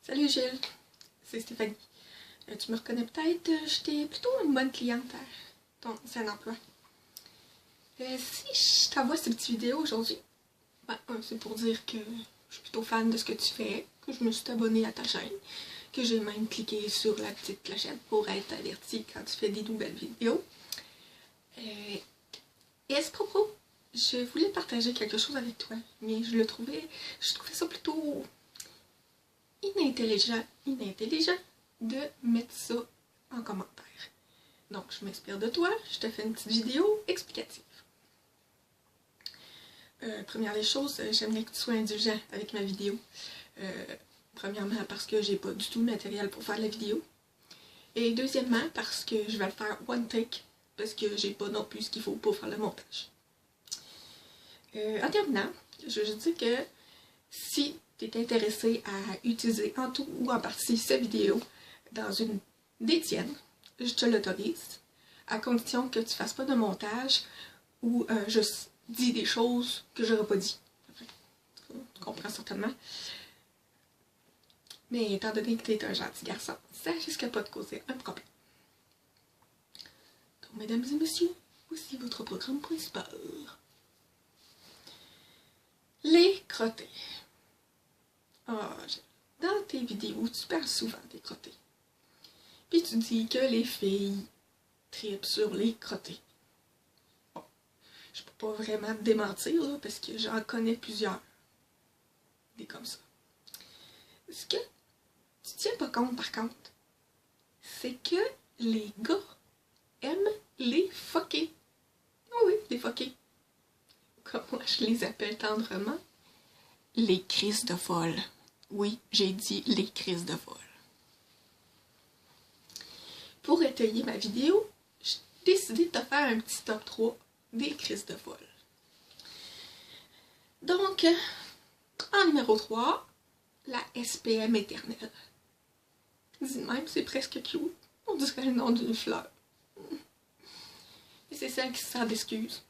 Salut Gilles, c'est Stéphanie. Tu me reconnais peut-être, j'étais plutôt une bonne cliente à ton ancien emploi. Si je t'envoie cette petite vidéo aujourd'hui, c'est pour dire que je suis plutôt fan de ce que tu fais, que je me suis abonnée à ta chaîne, que j'ai même cliqué sur la petite clochette pour être avertie quand tu fais des nouvelles vidéos. Et à ce propos, je voulais partager quelque chose avec toi, mais je trouvais ça plutôt inintelligent de mettre ça en commentaire. Donc, je m'inspire de toi, je te fais une petite vidéo explicative. Première des choses, j'aimerais que tu sois indulgent avec ma vidéo. Premièrement, parce que j'ai pas du tout le matériel pour faire la vidéo. Et deuxièmement, parce que je vais le faire one take, parce que j'ai pas non plus ce qu'il faut pour faire le montage. En terminant, je veux juste dire que si tu es intéressé à utiliser en tout ou en partie cette vidéo dans une des tiennes, je te l'autorise, à condition que tu fasses pas de montage ou juste dis des choses que j'aurais pas dit. Tu comprends certainement. Mais étant donné que tu es un gentil garçon, ça risque pas de causer un problème. Donc, mesdames et messieurs, voici votre programme principal. Les crottés. Dans tes vidéos, tu parles souvent des crottés. Puis tu dis que les filles tripent sur les crottés. Bon, je peux pas vraiment te démentir, là, parce que j'en connais plusieurs. Des comme ça. Ce que tu tiens pas compte, par contre, c'est que les gars aiment les fuckés. Oui, les fuckés. Comme moi je les appelle tendrement, les crises de folle. Oui, j'ai dit les crises de folle. Pour étayer ma vidéo, j'ai décidé de te faire un petit top 3 des crises de folle. Donc, en numéro 3, la SPM éternelle. Dis même, c'est presque cute. On dirait le nom d'une fleur. Et c'est celle qui se sert d'excuses.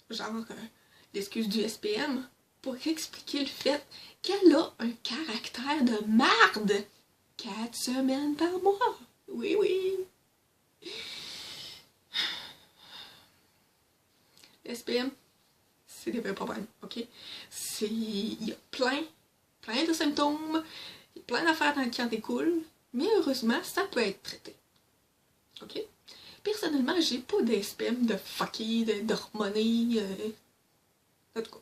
Genre, l'excuse du SPM pour expliquer le fait qu'elle a un caractère de marde. 4 semaines par mois. Oui, oui. Le SPM, c'est des vrais problèmes, ok? Il y a plein de symptômes, il y a plein d'affaires dans le qui en découlent, mais heureusement, ça peut être traité. Ok? Personnellement, j'ai pas d'SPM de fucké, d'hormoné, en tout cas.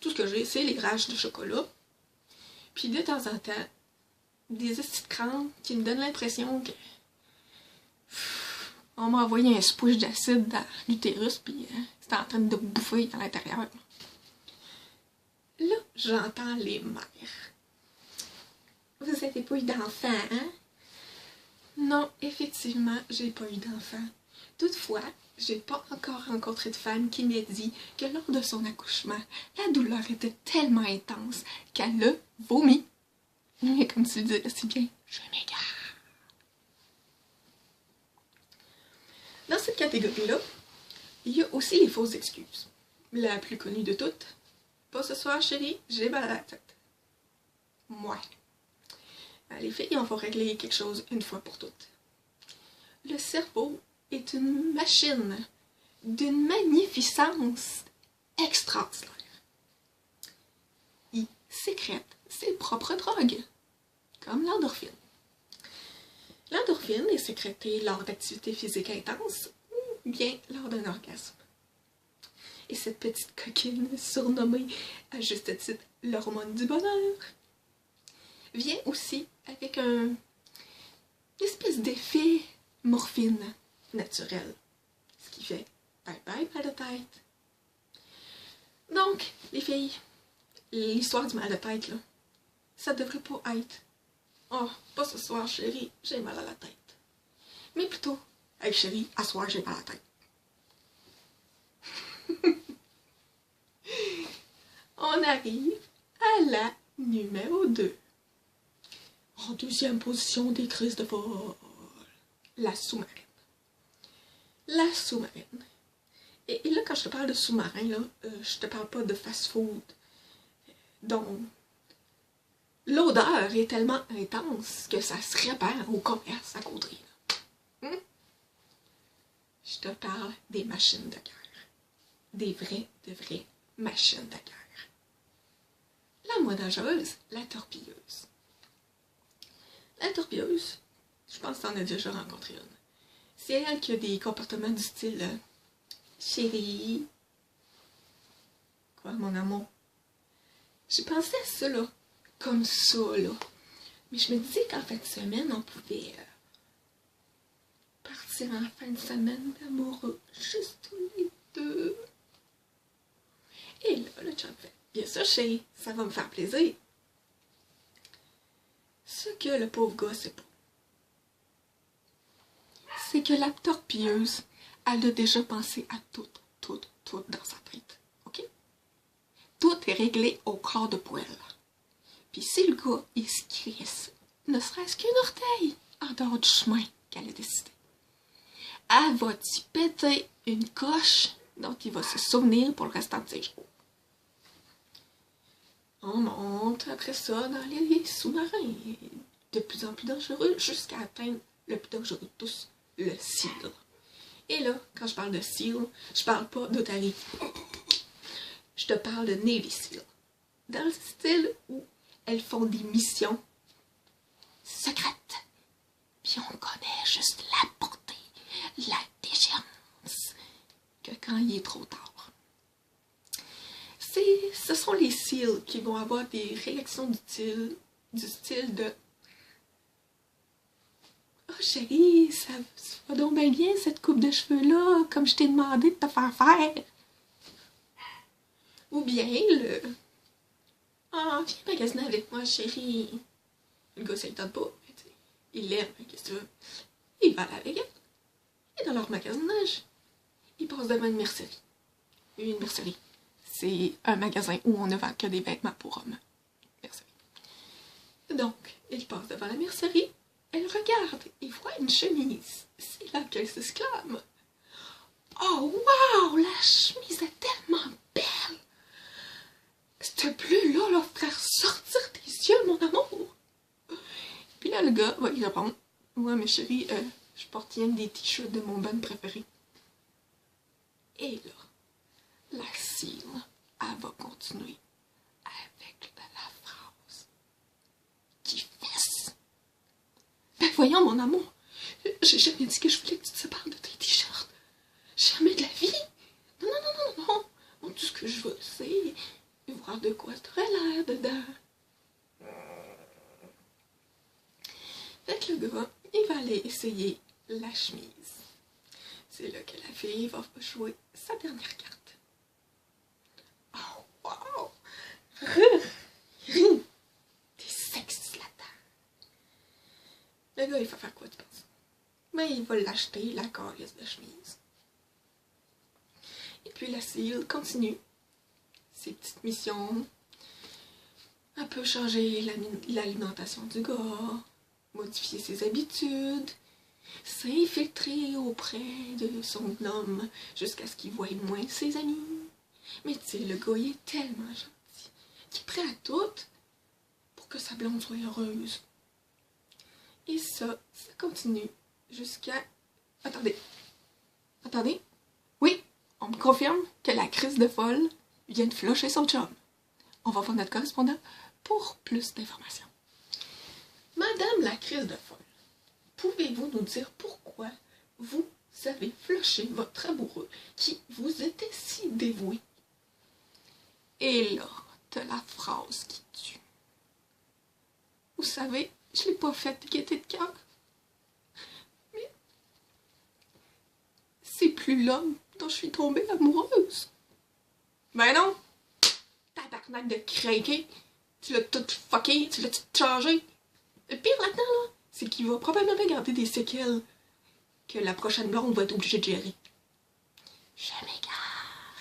Tout ce que j'ai, c'est les rages de chocolat. Puis de temps en temps, des petites crampes qui me donnent l'impression que on m'a envoyé un spush d'acide dans l'utérus, puis c'était en train de bouffer à l'intérieur. Là, j'entends les mères. Vous n'avez pas eu d'enfant, hein? Non, effectivement, j'ai pas eu d'enfant. Toutefois, j'ai pas encore rencontré de femme qui m'ait dit que lors de son accouchement, la douleur était tellement intense qu'elle a vomi. Mais comme tu le disais si bien, je m'égare. Dans cette catégorie-là, il y a aussi les fausses excuses. La plus connue de toutes, pas ce soir chérie, j'ai mal à la tête. Moi. Les filles, on va régler quelque chose une fois pour toutes. Le cerveau est une machine d'une magnificence extraordinaire. Il sécrète ses propres drogues, comme l'endorphine. L'endorphine est sécrétée lors d'activités physiques intenses ou bien lors d'un orgasme. Et cette petite coquine, surnommée à juste titre l'hormone du bonheur, vient aussi avec une espèce d'effet morphine naturel. Ce qui fait bye bye mal de tête. Donc, les filles, l'histoire du mal de tête, là, ça devrait pas être « Oh, pas ce soir, chérie, j'ai mal à la tête. » Mais plutôt « Hey chérie, à soir, j'ai mal à la tête. » On arrive à la numéro 2. En deuxième position des crises de folle, la sous-marine. La sous-marine. Et là, quand je te parle de sous-marin, là, je te parle pas de fast-food, dont l'odeur est tellement intense que ça se répand au commerce à côté. Je te parle des machines de guerre. Des vraies machines de guerre. La monageuse, la torpilleuse. La torpilleuse, je pense que tu en as déjà rencontré une. C'est elle qui a des comportements du style chérie. Quoi, mon amour? J'ai pensé à ça, là. Comme ça, là. Mais je me disais qu'en fin de semaine, on pouvait partir en fin de semaine d'amoureux. Juste les deux. Et là, le chum fait, bien sûr, chérie, ça va me faire plaisir. Ce que le pauvre gars sait pas, c'est que la torpilleuse, elle a déjà pensé à tout dans sa tête. OK? Tout est réglé au quart de poêle. Puis si le gars, il se crisse, ne serait-ce qu'un orteil en dehors du chemin qu'elle a décidé, elle va t'y péter une coche dont il va se souvenir pour le restant de ses jours. On monte après ça dans les sous-marins, de plus en plus dangereux, jusqu'à atteindre le plus dangereux de tous, le SEAL. Et là, quand je parle de SEAL, je parle pas d'Otarie. Je te parle de Navy SEAL. Dans le style où elles font des missions secrètes. Puis on connaît juste la portée, la déchéance, que quand il est trop tard. Ce sont les SEAL qui vont avoir des réactions du style de « Oh chérie, ça va donc bien cette coupe de cheveux-là, comme je t'ai demandé de te faire faire. » Ou bien le « Oh, viens magasiner avec moi, chérie. » Le gars, ça ne tente pas. Il l'aime, qu'est-ce que tu veux? Il va aller avec elle. Et dans leur magasinage, ils passent devant une mercerie. Une mercerie, c'est un magasin où on ne vend que des vêtements pour hommes. Mercerie. Donc, ils passent devant la mercerie. Elle regarde et voit une chemise. C'est là qu'elle s'exclame. Oh, wow! La chemise est tellement belle! Ce bleu-là, là, faire sortir tes yeux, mon amour! Puis là, le gars va y répondre. Ouais, mais chérie, je porte rien que des t-shirts de mon band préféré. Et là, la SEAL, elle va continuer avec la phrase qui fesse. Ben voyons, mon amour, j'ai jamais dit que je voulais que tu te sépares de tes t-shirts. Jamais de la vie. Non. Bon, tout ce que je veux, c'est voir de quoi t'aurais l'air dedans. Fait que le gars, il va aller essayer la chemise. C'est là que la fille va jouer sa dernière carte. Oh, wow! T'es sexy là-dedans. Le gars, il va faire quoi, tu penses? Ben, il va l'acheter, la carrière de chemise. Et puis la SEAL continue ses petites missions. Elle peut changer l'alimentation du gars, modifier ses habitudes, s'infiltrer auprès de son homme jusqu'à ce qu'il voie moins ses amis. Mais tu sais, le gars, il est tellement gentil qu'il est prêt à tout pour que sa blonde soit heureuse. Et ça continue jusqu'à... Attendez. Oui, on me confirme que la crise de folle vient de flusher son chum. On va voir notre correspondant pour plus d'informations. Madame la crise de folle, pouvez-vous nous dire pourquoi vous avez flushé votre amoureux qui vous était si dévoué? Et là, t'as la phrase qui tue. Vous savez, je l'ai pas faite de gaieté de cœur. Mais c'est plus l'homme dont je suis tombée amoureuse. Ben non! Tabarnak de craquer! Tu l'as tout fucké, tu l'as tout changé. Le pire là-dedans, là, c'est qu'il va probablement garder des séquelles que la prochaine blonde va être obligée de gérer. Je m'égare.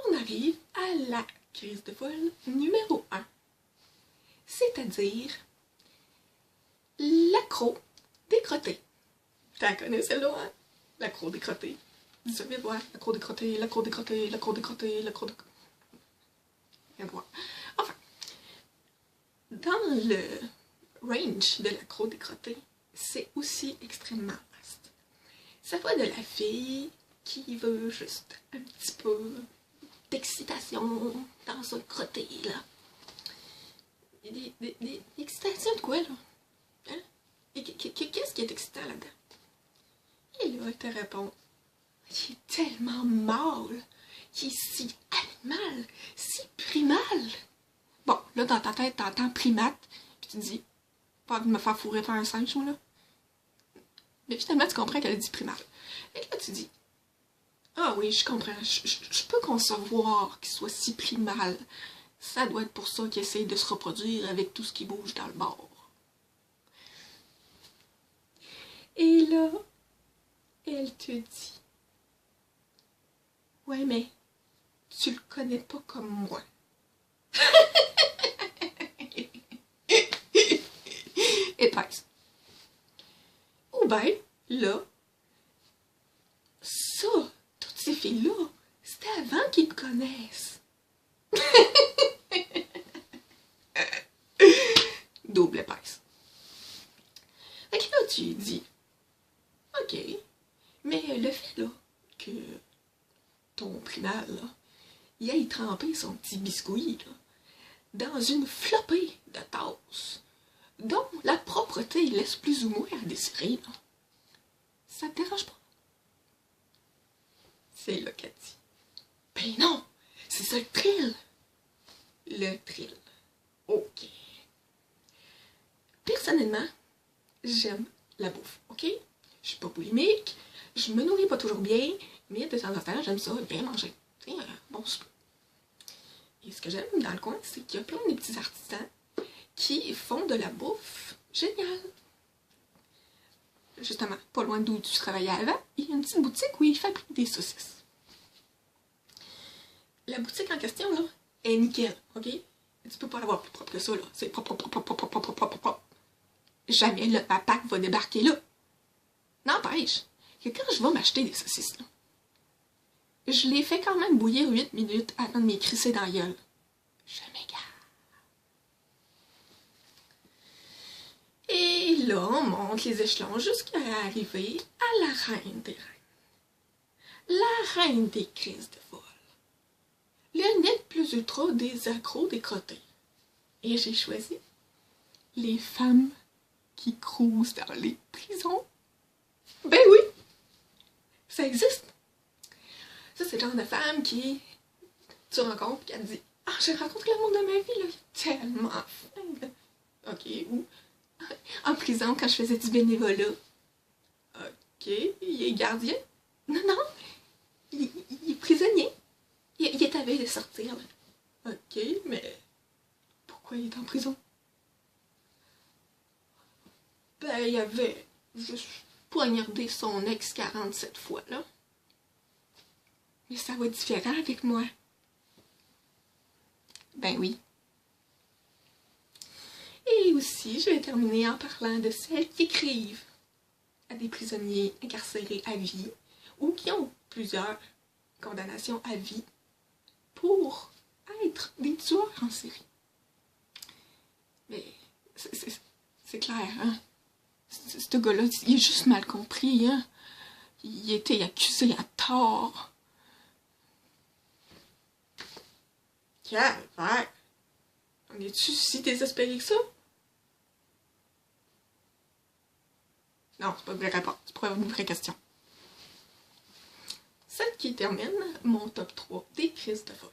On arrive à la crise de folle numéro 1. C'est-à-dire l'accro décrotté. Tu la connais celle-là, hein? L'accro décrotté. Dis-le, viens voir. L'accro décrotté, l'accro décrotté, l'accro décrotté, l'accro décrotté. Viens voir. Enfin, dans le range de l'accro-décroté, c'est aussi extrêmement vaste. Ça va de la fille qui veut juste un petit peu d'excitation dans un crotté, là. Des excitations de quoi, là? Hein? Qu'est-ce qui est excitant là-dedans? Et là, elle te répond, il est tellement mâle, il est si animal, si primal. Bon, là, dans ta tête, t'entends primate, puis tu te dis, pas envie de me faire fourrer par un singe, moi, là. Mais finalement, tu comprends qu'elle a dit primal. Et là, tu dis, ah oui, je comprends, je peux concevoir qu'il soit si primal. Ça doit être pour ça qu'il essaye de se reproduire avec tout ce qui bouge dans le bord. Et là, elle te dit, ouais, mais tu le connais pas comme moi. Épaisse. Ou ben, là, ça, toutes ces filles-là, c'était avant qu'ils te connaissent. Double épaisse. Fait que là, tu lui dis, ok, mais le fait, là, que ton primal, là, il aille tremper son petit biscuit, là, dans une flopée de tasses, dont la propreté laisse plus ou moins à désirer, là. Ça te dérange pas? C'est là qu'elle dit, ben non, c'est ça le thrill. Le thrill. Ok. Personnellement, j'aime la bouffe, ok? Je suis pas boulimique, je me nourris pas toujours bien, mais de temps en temps, j'aime ça, bien manger. Tu sais, un bon souper. Et ce que j'aime dans le coin, c'est qu'il y a plein de petits artisans qui font de la bouffe géniale. Justement, pas loin d'où tu travaillais avant, il y a une petite boutique où ils fabriquent des saucisses. La boutique en question, là, est nickel, ok? Tu peux pas l'avoir plus propre que ça, là. C'est propre, propre, propre, propre, propre, propre, propre. Jamais le pack va débarquer là. N'empêche que quand je vais m'acheter des saucisses, là, je les fais quand même bouillir 8 minutes avant de m'écrisser dans la gueule. Je m'égare. Et là, on monte les échelons jusqu'à arriver à la reine des reines. La reine des crises de vol. Le net plus ultra des accros décrotés. Et j'ai choisi les femmes qui cruisent dans les prisons. Ben oui, ça existe. Ça, c'est le genre de femme qui tu rencontres et qui te dit, ah, j'ai rencontré l'amour de ma vie, là, il est tellement fin. Ok, ou en prison quand je faisais du bénévolat. Ok, il est gardien. Non, non, il est prisonnier. Il est à veille de sortir. Là. Ok, mais pourquoi il est en prison? Ben, il avait juste poignardé son ex 47 fois, là. Mais ça va être différent avec moi. Ben oui. Et aussi, je vais terminer en parlant de celles qui écrivent à des prisonniers incarcérés à vie ou qui ont plusieurs condamnations à vie pour être des tueurs en série. Mais c'est clair, hein? Ce gars-là, il est juste mal compris, hein? Il était accusé à tort. Calvaire! On est-tu si désespéré que ça? Non, c'est pas une vraie réponse, c'est pas une vraie question. Celle qui termine mon top 3 des crises de vol.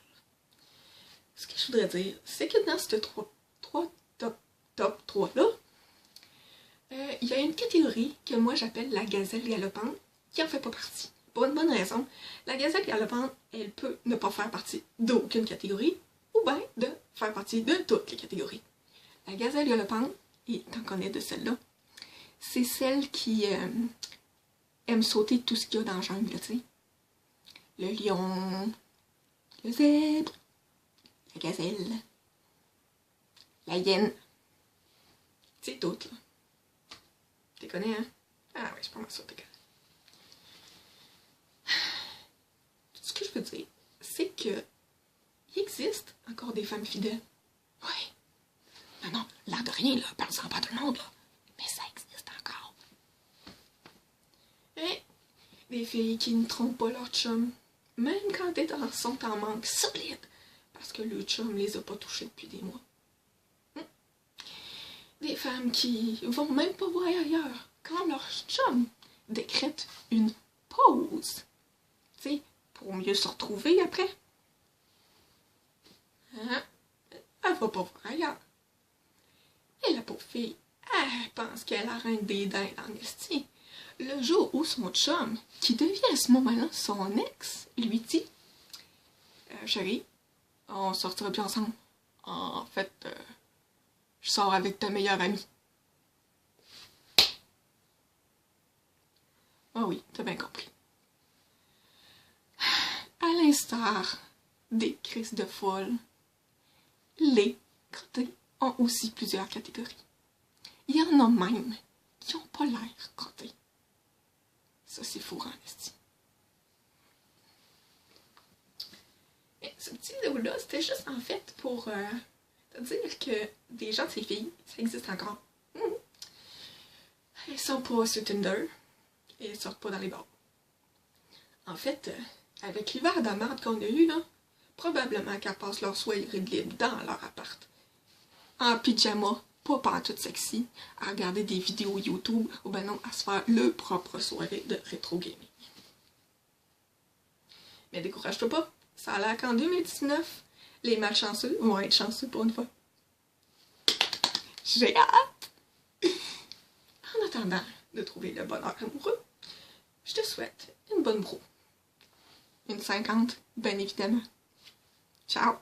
Ce que je voudrais dire, c'est que dans ce top 3-là, il y a une catégorie que moi j'appelle la gazelle galopante, qui en fait pas partie. Pour une bonne raison, la gazelle galopante, elle peut ne pas faire partie d'aucune catégorie, ou bien de faire partie de toutes les catégories. La gazelle galopante, et t'en connais de celle-là, c'est celle qui aime sauter tout ce qu'il y a dans la jungle, tu sais. Le lion, le zèbre, la gazelle, la hyène. C'est tout, là. Tu connais, hein? Ah oui, c'est pas mal ça, tu connais. Ce que je veux dire, c'est que il existe encore des femmes fidèles. Oui. Non, non, rien, là, parle-en pas à tout le monde, là. Mais ça existe encore. Et des filles qui ne trompent pas leur chum, même quand elles sont en manque solide, parce que le chum les a pas touchés depuis des mois. Des femmes qui vont même pas voir ailleurs quand leur chum décrète une pause, tu sais, pour mieux se retrouver après. Hein? Elle va pas voir ailleurs. Et la pauvre fille, elle pense qu'elle a un dédain dans l'estime. Le jour où son chum, qui devient à ce moment-là son ex, lui dit chérie, on sortira plus ensemble. En fait, je sors avec ta meilleure amie. Ah oui, t'as bien compris. À l'instar des crises de folle, les crottés ont aussi plusieurs catégories. Il y en a même qui n'ont pas l'air crottés. Ça, c'est fou en estime. Mais ce petit vidéo-là, c'était juste en fait pour te dire que des gens de ces filles, ça existe encore. Elles sont pas sur Tinder et elles sortent pas dans les bars. En fait, avec l'hiver de merde qu'on a eu, là, probablement qu'elles passent leur soirée libre dans leur appart. En pyjama, pas pantoute sexy, à regarder des vidéos YouTube ou ben non, à se faire le propre soirée de rétro gaming. Mais décourage-toi pas, ça a l'air qu'en 2019, les malchanceux vont être chanceux pour une fois. J'ai hâte! En attendant de trouver le bonheur amoureux, je te souhaite une bonne bro. Une 50, bien évidemment. Ciao!